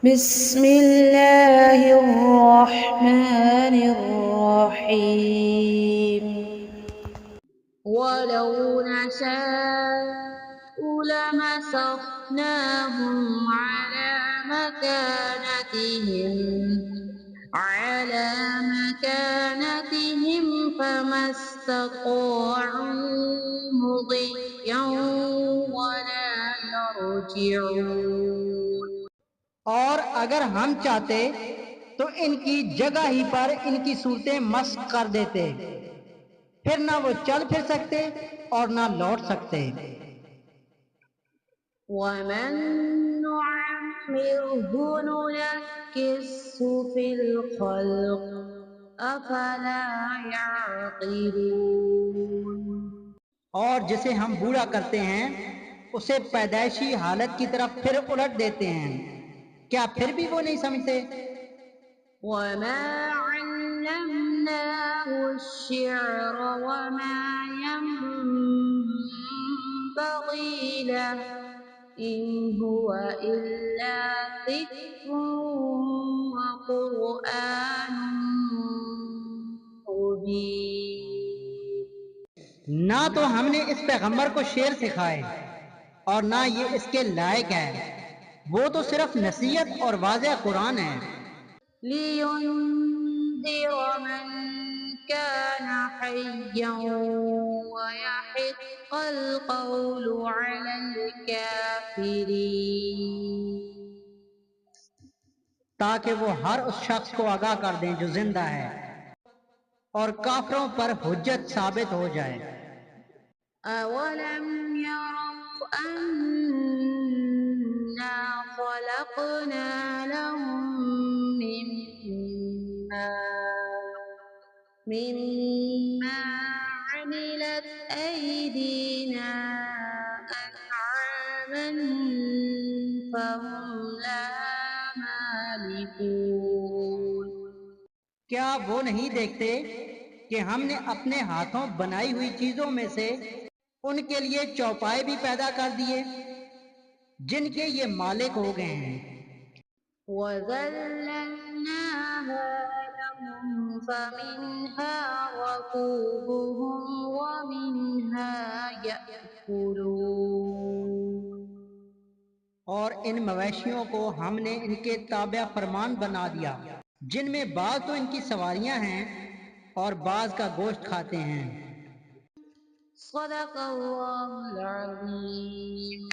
بسم الله الرحمن الرحيم ولو نشاء لمسخناهم على مكانتهم فما استطاعوا مضيا ولا يرجعون اور اگر ہم چاہتے تو ان کی جگہ ہی پر ان کی صورتیں مسخ کر دیتے، پھر نہ وہ چل پھر سکتے اور نہ لوٹ سکتے۔ ومن نعمره ننكسه في الخلق أفلا يعقلون اور جسے ہم بوڑھا کرتے ہیں اسے پیدائشی حالت کی طرف پھر الٹ دیتے ہیں، کیا پھر بھی وہ نہیں سمجھتے؟ وما علمناه الشعر وما ينبغي له إن هو إلا ذكر وقرآن مبين نہ تو ہم نے اس پیغمبر کو شعر سکھائے اور نہ یہ اس کے لائق ہے، وہ تو صرف نصیحت اور واضح قرآن ہے۔ لينذر من كان حيا ويحق القول على الكافرين تاکہ وہ ہر اس شخص کو آگاہ کر دیں جو زندہ ہے اور کافروں پر حجت ثابت ہو جائے۔ أولم يروا أنا خلقنا لهم مما عملت أيدينا أنعاما فهم لها مالكون کیا وہ نہیں دیکھتے کہ ہم نے اپنے ہاتھوں بنائی ہوئی چیزوں میں سے ان کے لیے چوپائے بھی پیدا کر دیے جن کے یہ مالک ہو گئے ہیں، وَذَلَّلْنَاهَا لَهُمْ فَمِنْهَا رَكُوبُهُمْ وَمِنْهَا يَأْكُلُونَ اور ان مویشیوں کو ہم نے ان کے تابع فرمان بنا دیا جن میں بعض تو ان کی سواریاں ہیں اور بعض کا گوشت کھاتے ہیں۔ صدق اللہ العظیم۔